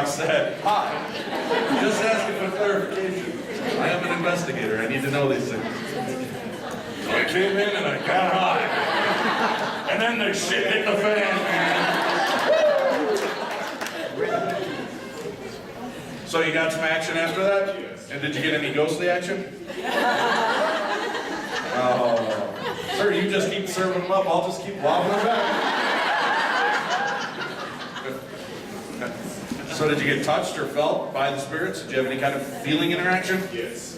said, hi, just asking for clarification. I am an investigator, I need to know these things. So I came in and I got high. And then the shit hit the fan, man. So you got some action after that? Yes. And did you get any ghostly action? Oh, sir, you just keep serving them up, I'll just keep wobbling back. So did you get touched or felt by the spirits? Did you have any kind of feeling interaction? Yes.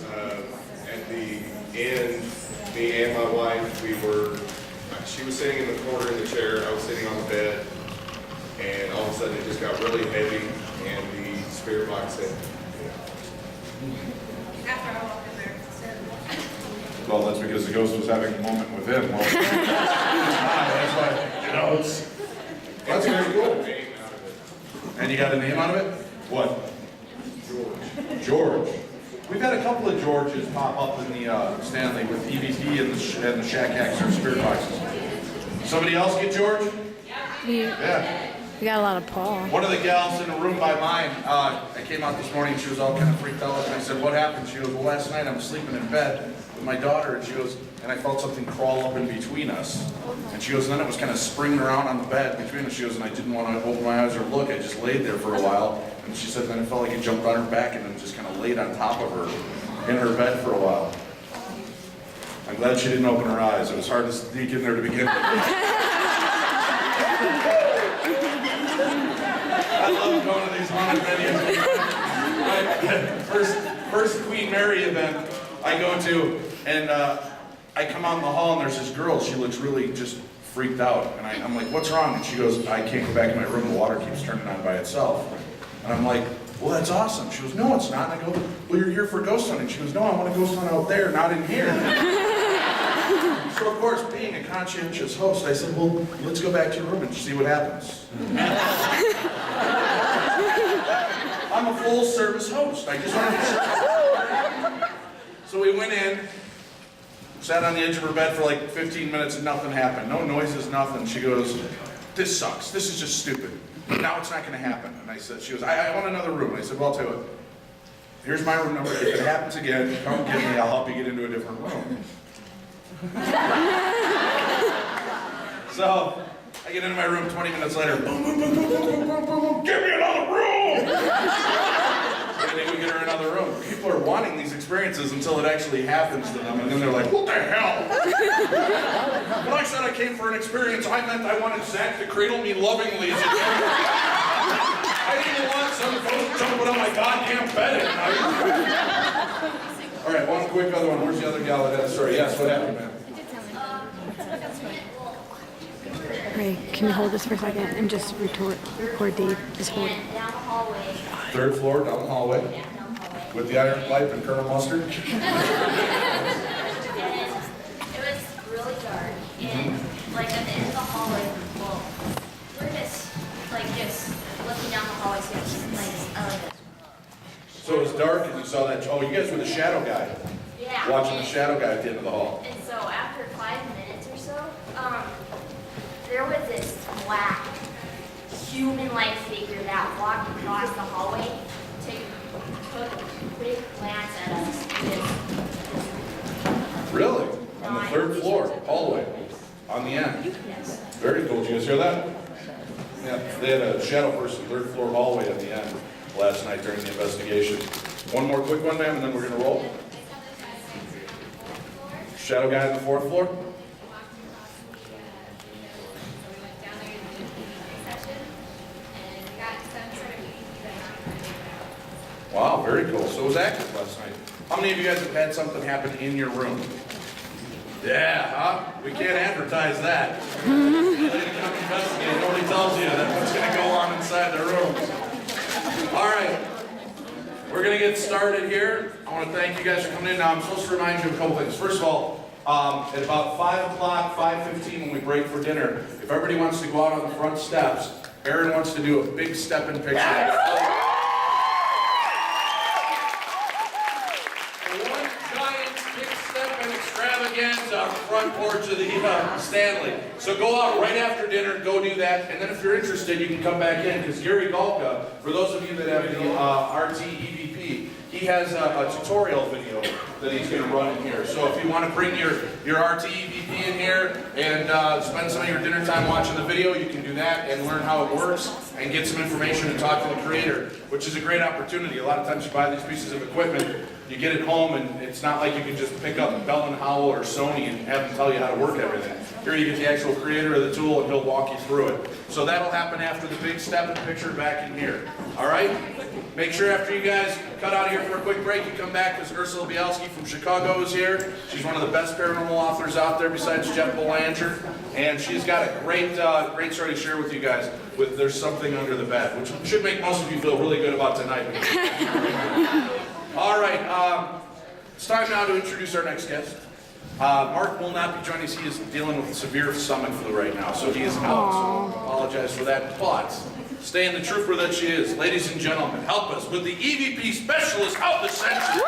At the end, me and my wife, she was sitting in the corner in the chair, I was sitting on the bed, and all of a sudden it just got really heavy, and the spirit box said, After I walked in there, Well, that's because the ghost was having a moment with him. Well, that's why, you know, that's very cool. And you got a name out of it? What? George. We've had a couple of Georges pop up in the Stanley with EVP and the Shack Hacks or spirit boxes. Somebody else get George? Yeah. We got a lot of Paul. One of the gals in a room by mine, I came out this morning, she was all kind of freaked out, and I said, what happened? She goes, well, last night I'm sleeping in bed with my daughter, and she goes, and I felt something crawl up in between us. And she goes, and then it was kind of springing around on the bed between us. She goes, and I didn't want to open my eyes or look. I just laid there for a while. And she said, then it felt like it jumped on her back and then just kind of laid on top of her in her bed for a while. I'm glad she didn't open her eyes. It was hard to sneak in there to begin with. I love going to these haunted venues. First Queen Mary event I go to, and I come out in the hall and there's this girl, she looks really just freaked out. And I'm like, what's wrong? And she goes, I can't go back in my room, the water keeps turning on by itself. And I'm like, well, that's awesome. She goes, no, it's not. And I go, well, you're here for ghost hunting. She goes, no, I want to ghost hunt out there, not in here. So of course, being a conscientious host, I said, well, let's go back to your room and see what happens. I'm a full service host. I just want to. So we went in, sat on the edge of her bed for like 15 minutes and nothing happened. No noises, nothing. She goes, this sucks. This is just stupid. Now it's not going to happen. And I said, she goes, I want another room. And I said, well, I'll tell you what. Here's my room number. If it happens again, come get me. I'll help you get into a different room. So I get into my room 20 minutes later. Boom, boom, boom, boom, boom, boom, boom, boom. Give me another room. And they go get her another room. People are wanting these experiences until it actually happens to them, and then they're like, what the hell? When I said I came for an experience, I meant I wanted Zach to cradle me lovingly as a kid. I didn't want some folks jumping on my goddamn bed at night. All right, one quick other one. Where's the other gal that had a story? Yes, what happened, man? Ray, can you hold this for a second and just record Dave? Just hold it. Third floor, down the hallway, with the iron pipe and Colonel Mustard. and it was really dark. And like at the end of the hallway, well, we're just looking down the hallway, so it's like this. So it was dark and you saw that. Oh, you guys were the shadow guy. Yeah. Watching the shadow guy at the end of the hall. And so after 5 minutes or so, there was this black human-like figure that walked across the hallway, took a quick glance at us. Really? On the third floor, hallway, on the end. Yes. Very cool. Did you guys hear that? Yeah, they had a shadow person, third floor hallway at the end last night during the investigation. One more quick one, ma'am, and then we're gonna roll. Shadow guy on the fourth floor? Wow, very cool. So it was active last night. How many of you guys have had something happen in your room? Yeah, huh? We can't advertise that. They come investigate. Nobody tells you that what's going to go on inside the room. All right. We're going to get started here. I want to thank you guys for coming in. Now, I'm supposed to remind you of a couple things. First of all, at about 5 o'clock, 5:15 when we break for dinner, if everybody wants to go out on the front steps, Aaron wants to do a big step-in picture. Extravaganza front front porch of the Stanley. So go out right after dinner, go do that, and then if you're interested, you can come back in, because Gary Galka, for those of you that have the RT EVP, he has a tutorial video that he's going to run in here. So if you want to bring your RT EVP in here and spend some of your dinner time watching the video, you can do that and learn how it works and get some information and talk to the creator, which is a great opportunity. A lot of times you buy these pieces of equipment, you get it home, and it's not like you can just pick up Bell & Howell or Sony and have them tell you how to work everything. Here you get the actual creator of the tool, and he'll walk you through it. So that'll happen after the big step and picture back in here. All right? Make sure after you guys cut out of here for a quick break, you come back, because Ursula Bielski from Chicago is here. She's one of the best paranormal authors out there besides Jeff Belanger. And she's got a great story to share with you guys with There's Something Under the Bed, which should make most of you feel really good about tonight. All right, it's time now to introduce our next guest. Mark will not be joining us. He is dealing with severe stomach flu right now, so he is out. So I apologize for that. But staying the trooper that she is, ladies and gentlemen, help us with the EVP specialist of the century.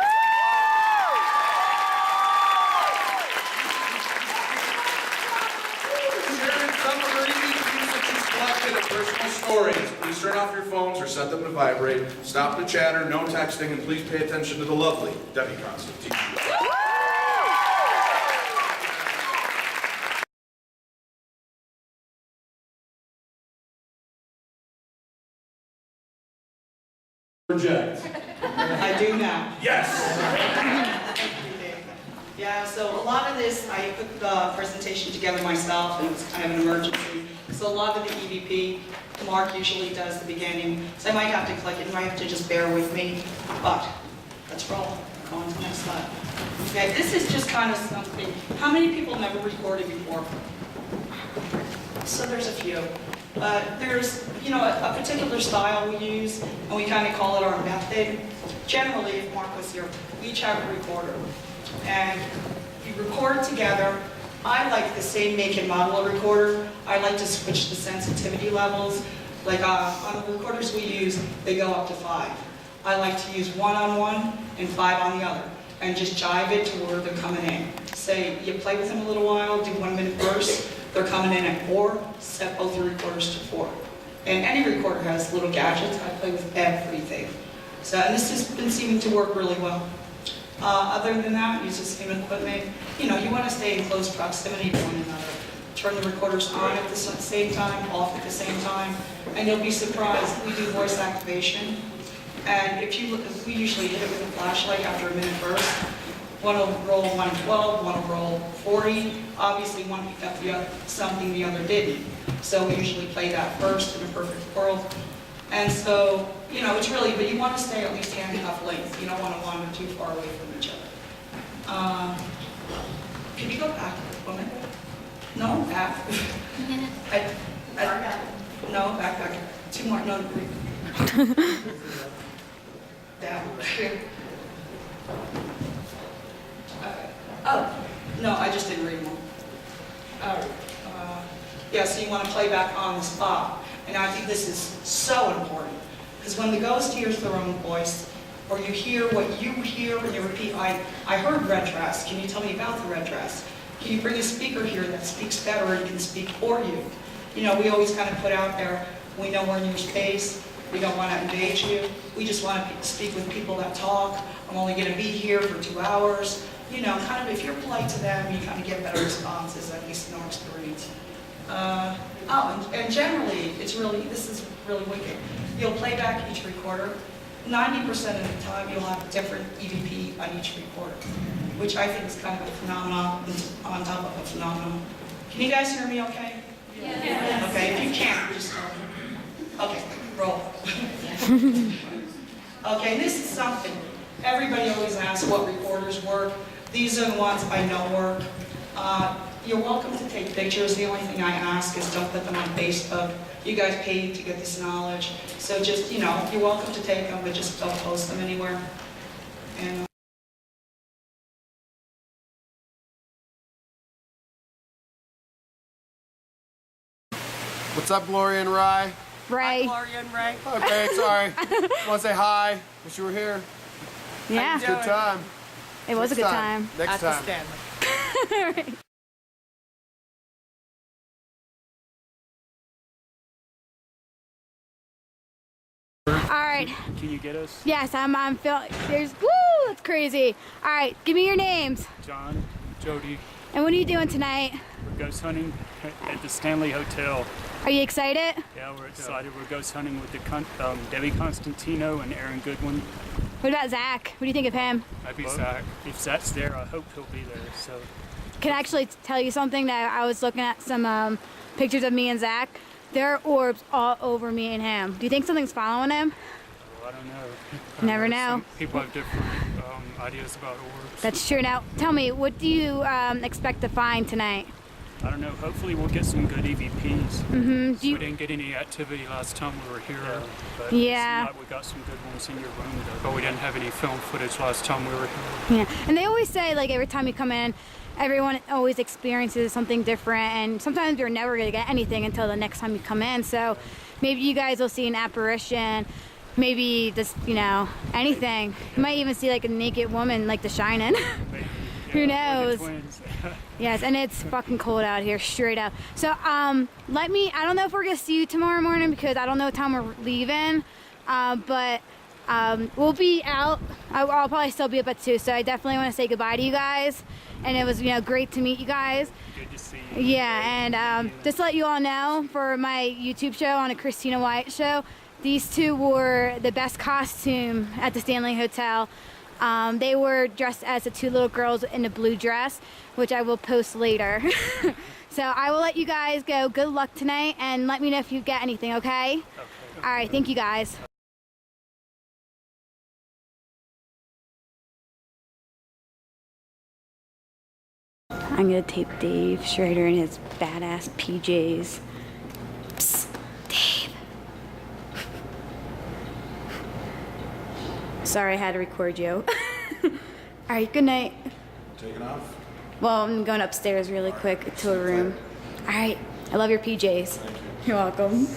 Sharing some of her EVPs that she's collected and personal stories. Please turn off your phones or set them to vibrate. Stop the chatter, no texting, and please pay attention to the lovely Debby Constantine. Project. I do now. Yes! Yeah, so a lot of this, I put the presentation together myself, and it was kind of an emergency. So a lot of the EVP, Mark usually does the beginning, so I might have to click it, you might have to just bear with me, but let's roll. Go on to the next slide. Okay, this is just kind of something. How many people never recorded before? So there's a few. There's, you know, a particular style we use, and we kind of call it our method. Generally, if Mark was here, we each have a recorder, and we record together. I like the same make and model of recorder. I like to switch the sensitivity levels. Like on the recorders we use, they go up to 5. I like to use 1 on one and 5 on the other, and just jive it to where they're coming in. Say you play with them a little while, do 1 minute bursts. They're coming in at 4, set both your recorders to 4. And any recorder has little gadgets. I play with everything. So, and this has been seeming to work really well. Other than that, use the same equipment. You know, you want to stay in close proximity to one another. Turn the recorders on at the same time, off at the same time, and you'll be surprised. We do voice activation. And if you look, we usually hit it with a flashlight after a minute burst. One will roll 112, one will roll 40. Obviously, one picked up something the other didn't. So we usually play that first in a perfect world. And so, you know, it's really, but you want to stay at least handcuff length. You don't want to wander too far away from each other. Can you go back 1 minute? No, back. No, back. 2 more, no, 3. Down. Oh, no, I just didn't read one. Yeah, so you want to play back on the spot. And I think this is so important. Because when the ghost hears their own voice, or you hear what you hear when you repeat, I heard red dress. Can you tell me about the red dress? Can you bring a speaker here that speaks better and can speak for you? You know, we always kind of put out there, we know we're in your space. We don't want to engage you. We just want to speak with people that talk. I'm only going to be here for 2 hours. You know, kind of if you're polite to them, you kind of get better responses, at least in our experience. And generally, this is really wicked. You'll play back each recorder. 90% of the time, you'll have a different EVP on each recorder, which I think is kind of a phenomenon on top of a phenomenon. Can you guys hear me okay? Yes. Okay, if you can't, just okay, roll. Okay, this is something. Everybody always asks what recorders work. These are the ones I know work. You're welcome to take pictures. The only thing I ask is don't put them on Facebook. You guys paid to get this knowledge. So just, you know, you're welcome to take them, but just don't post them anywhere. And what's up, Gloria and Rye? Ray. Gloria and Ray. Okay, sorry. Want to say hi? Wish you were here. Yeah. Good time. It was a good time. Next time. Stanley. All right. All right. Can you get us? Yes, I'm feeling. There's woo. It's crazy. All right, give me your names. John, Jody, And what are you doing tonight? we're ghost hunting at the Stanley Hotel. Are you excited? Yeah, we're excited. We're ghost hunting with the Debby Constantino and Aaron Goodwin. What about Zach? What do you think of him? Maybe Zach. If Zach's there, I hope he'll be there. So Can I actually tell you something that I was looking at some pictures of me and Zach. There are orbs all over me and him. Do you think something's following him? well, I don't know. Never know. Some people have different ideas about orbs. That's true. Now, tell me, what do you expect to find tonight? I don't know. Hopefully, we'll get some good EVPs. Mm-hmm. We didn't get any activity last time we were here, but Yeah. it seemed like we got some good ones in your room. But we didn't have any film footage last time we were here. Yeah, and they always say, like, every time you come in, everyone always experiences something different, and sometimes you're never going to get anything until the next time you come in. So maybe you guys will see an apparition, maybe just, you know, anything. You might even see, like, a naked woman, like The Shining. Maybe, Who or the knows? twins. Yes, and it's fucking cold out here, straight up. So, I don't know if we're going to see you tomorrow morning because I don't know what time we're leaving, but we'll be out. I'll probably still be up at 2, so I definitely want to say goodbye to you guys. And it was, you know, great to meet you guys. Good to see you. Yeah, and just to let you all know, for my YouTube show on a Christina Wyatt Show, these two wore the best costume at the Stanley Hotel. They were dressed as the two little girls in a blue dress, which I will post later. So I will let you guys go. Good luck tonight, and let me know if you get anything, okay? All right, thank you guys. I'm gonna tape Dave Schrader in his badass PJs. Psst, Dave. Sorry I had to record you. Alright, good night. Taking off? Well, I'm going upstairs really quick to a room. Alright, I love your PJs. Thank you. You're welcome.